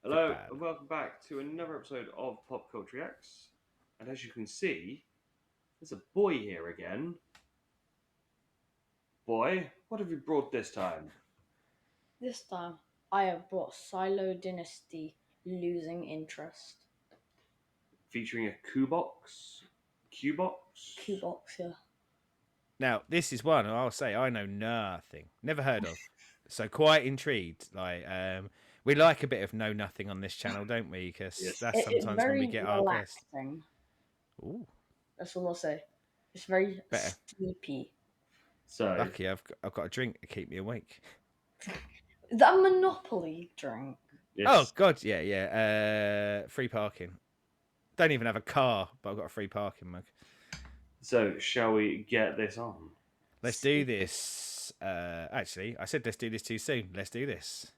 Hello bad. and welcome back to another episode of PopCulture X. And as you can see, there's a boy here again. Boy, what have you brought this time? This time, I have brought Shiloh Dynasty Losing Interest. Featuring a CuBox. CuBox? CuBox, yeah. Now, this is one I'll say I know nothing, never heard of, so quite intrigued. We like a bit of know nothing on this channel, don't we? Because Yes. that's It's sometimes when we very get our guests. relaxing. Ooh, That's all I'll say. It's very better. sleepy. So, Lucky I've got a drink to keep me awake. That Monopoly drink. yes. Oh God, yeah. Free parking. Don't even have a car, but I've got a free parking mug. So, shall we get this on? Let's do this. Actually, I said let's do this too soon. Let's do this.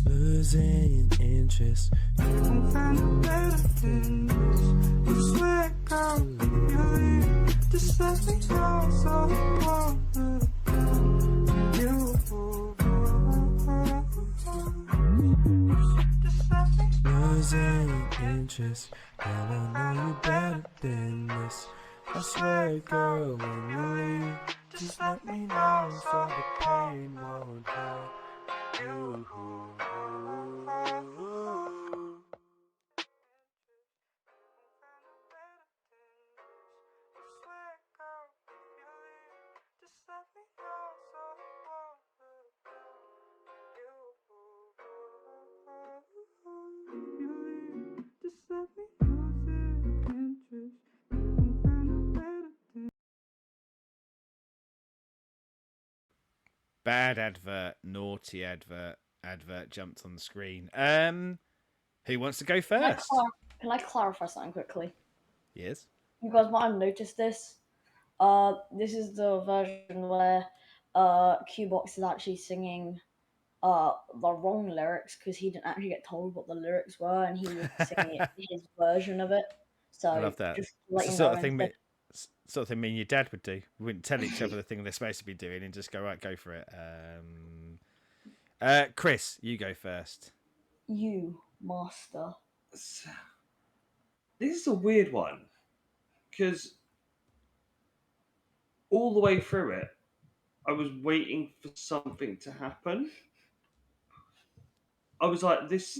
Losing interest. You won't find a better than this. I swear, girl, you leave. Just let me know so I won't look down. You losing interest. And I know you better than this. I swear, girl, when you leave, just let me know so the pain won't hurt. You. Bad advert, naughty advert. Advert jumped on the screen. Who wants to go first? Can I clarify something quickly? Yes. You guys might have noticed this. This is the version where CuBox is actually singing the wrong lyrics because he didn't actually get told what the lyrics were and he was singing his version of it. So I love that. just to It's let the you sort know. of thing me and your dad would do. We wouldn't tell each other the thing they're supposed to be doing and just go, right, go for it. Chris, you go first. You, master. This is a weird one. Because all the way through it, I was waiting for something to happen. I was like, this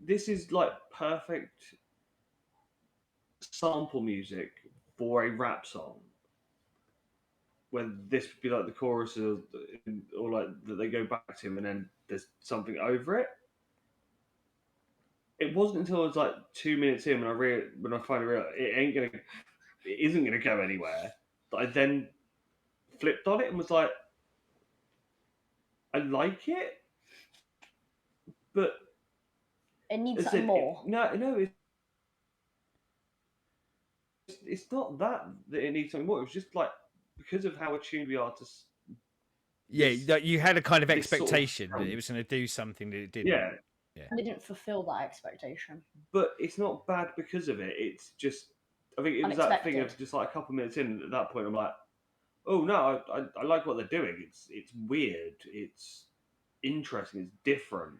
is like perfect sample music for a rap song. When this would be like the chorus, or like that they go back to him, and then there's something over it. It wasn't until I was like 2 minutes in when I finally realized it isn't gonna go anywhere, that I then flipped on it and was like, I like it, but It needs as I something said, more. no, it's not that it needs something more. It was just like because of how attuned we are to Yeah, this you had a kind of this sort of expectation that it was going to do something that it didn't. yeah, I didn't fulfill that expectation. but it's not bad because of it. It's just I think it was that thing of Unexpected. just like a couple minutes in. At that point, I'm like, oh no, I like what they're doing. It's weird. It's interesting. It's different,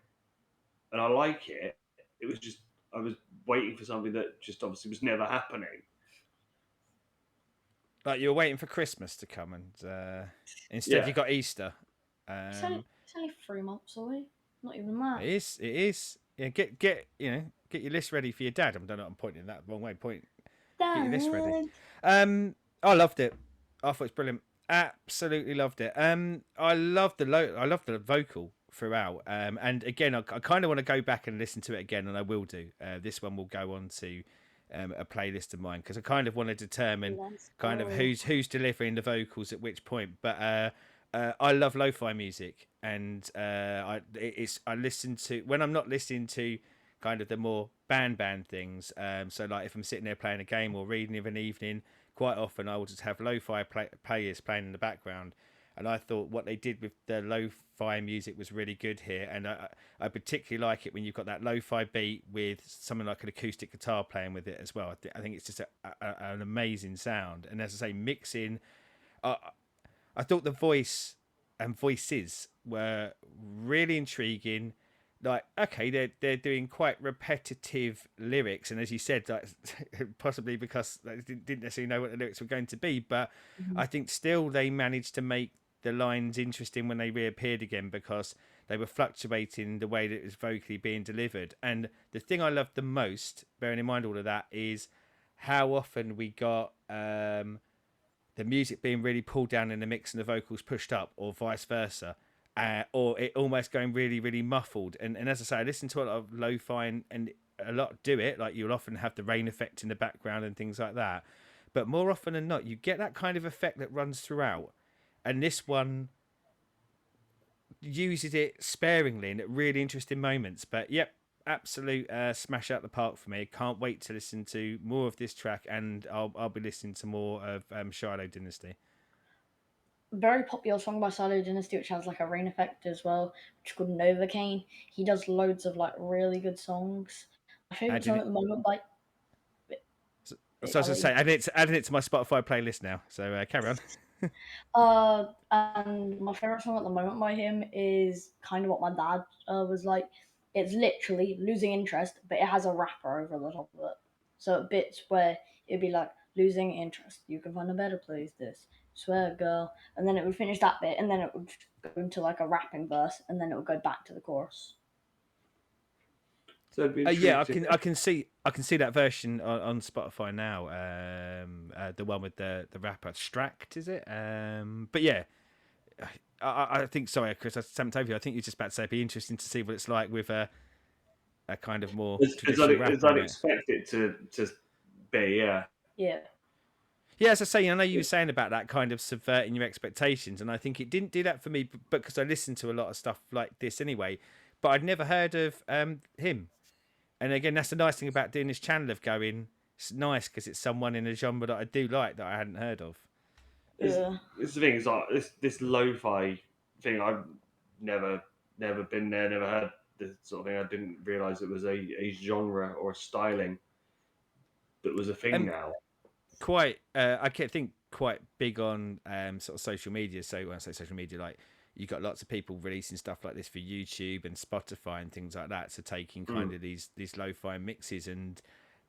and I like it. It was just I was waiting for something that just obviously was never happening. Like you were waiting for Christmas to come, and instead Yeah. you got Easter. It's only 3 months away. Not even that. It is. It is. Yeah, get your list ready for your dad. I don't know. I'm pointing that the wrong way. Get your list ready. I loved it. I thought it was brilliant. Absolutely loved it. I loved the vocal throughout. And again, I kind of want to go back and listen to it again, and I will do. This one will go on to a playlist of mine because I kind of want to determine Let's kind of go. who's delivering the vocals at which point. But I love lo-fi music, and I listen to when I'm not listening to kind of the more band things. So like if I'm sitting there playing a game or reading of an evening, quite often I will just have lo-fi players playing in the background. And I thought what they did with the lo-fi music was really good here, and I particularly like it when you've got that lo-fi beat with something like an acoustic guitar playing with it as well. I think it's just an amazing sound. And as I say, mixing, I thought the voice and voices were really intriguing. Like, okay, they're doing quite repetitive lyrics, and as you said, like, possibly because they didn't necessarily know what the lyrics were going to be, but I think still they managed to make the lines interesting when they reappeared again because they were fluctuating the way that it was vocally being delivered. And the thing I loved the most, bearing in mind all of that, is how often we got the music being really pulled down in the mix and the vocals pushed up, or vice versa, or it almost going really, really muffled. And as I say, I listen to a lot of lo-fi and a lot do it. Like you'll often have the rain effect in the background and things like that. But more often than not, you get that kind of effect that runs throughout. And this one uses it sparingly and at really interesting moments. But yep, absolute smash out the park for me. Can't wait to listen to more of this track, and I'll be listening to more of Shiloh Dynasty. Very popular song by Shiloh Dynasty, which has like a rain effect as well, which is called Novocaine. He does loads of like really good songs. My favorite song Adding at the moment by So I was going to say, adding it to my Spotify playlist now. So carry on. and my favorite song at the moment by him is kind of what my dad was like. It's literally Losing Interest, but it has a rapper over the top of it. So bits where it'd be like Losing Interest, you can find a better place. This swear girl, and then it would finish that bit, and then it would go into like a rapping verse, and then it would go back to the chorus. So it'd be Yeah, intrigued I can see that version on Spotify now. The one with the rapper Stract, is it? But yeah, I think. Sorry, Chris, I jumped over you. I think you're just about to say it'd be interesting to see what it's like with a kind of more traditional rapper. as I'd expect it to be, yeah. Yeah. Yeah, as I say, I know you were saying about that kind of subverting your expectations, and I think it didn't do that for me because I listened to a lot of stuff like this anyway. But I'd never heard of him. And again, that's the nice thing about doing this channel of going, it's nice because it's someone in a genre that I do like that I hadn't heard of. It's the thing is like this lo-fi thing. I've never been there, never had this sort of thing. I didn't realise it was a genre or a styling that was a thing now. I think quite big on sort of social media. So when I say social media, like you got lots of people releasing stuff like this for YouTube and Spotify and things like that. So taking kind of these lo-fi mixes and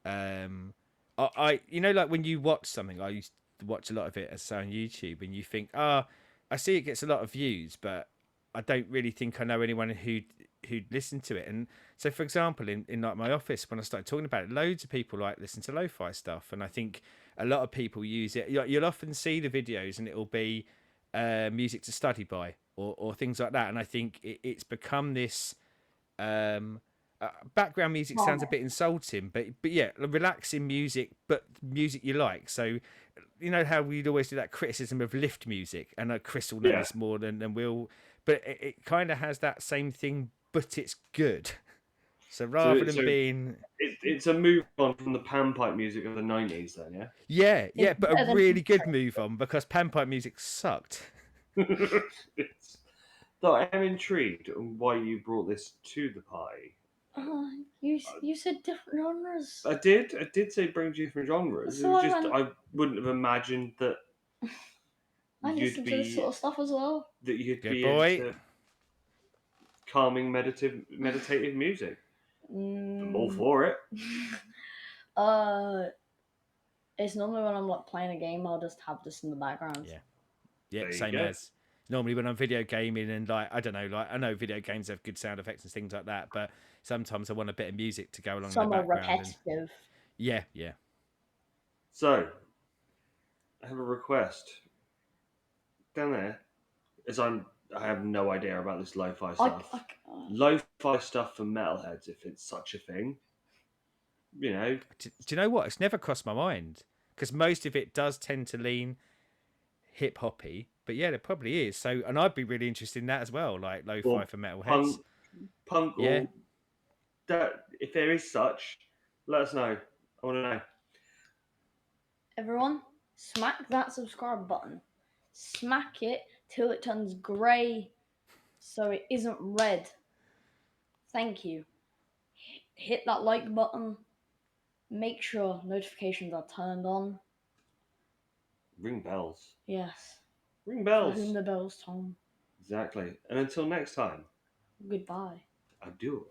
I like when you watch something, I used to watch a lot of it as on YouTube, and you think, I see it gets a lot of views, but I don't really think I know anyone who'd listen to it. And so, for example, in like my office, when I started talking about it, loads of people like listen to lo-fi stuff, and I think a lot of people use it. You'll often see the videos, and it'll be music to study by or things like that. And I think it's become this. Background music sounds a bit insulting, but yeah, relaxing music, but music you like. So, you know how we'd always do that criticism of lift music, and Chris will know this more than we'll. But it kind of has that same thing, but it's good. So rather than being, it's a move on from the panpipe music of the 90s, then, yeah, but a really good move on because panpipe music sucked. So I am intrigued on why you brought this to the pie. You said different genres. I did say bring different genres. So it was just I wouldn't have imagined that I listen to this sort of stuff as well. That you'd Good be boy. into calming meditative music. I'm all for it. It's normally when I'm like playing a game, I'll just have this in the background. Yeah, same as. Normally when I'm video gaming and like I don't know, like I know video games have good sound effects and things like that, but sometimes I want a bit of music to go along Some the are background. repetitive. Yeah. So I have a request down there, as I have no idea about this lo-fi stuff. Lo-fi stuff for metalheads, if it's such a thing. You know. Do you know what? It's never crossed my mind because most of it does tend to lean hip hoppy, but yeah, there probably is. So, and I'd be really interested in that as well, like lo-fi for metalheads. Punk, or that. If there is such, let us know. I want to know. Everyone, smack that subscribe button. Smack it till it turns grey, so it isn't red. Thank you. Hit that like button. Make sure notifications are turned on. Ring bells. Yes. Ring bells. For whom the bells tone. Exactly. And until next time. Goodbye. Adieu.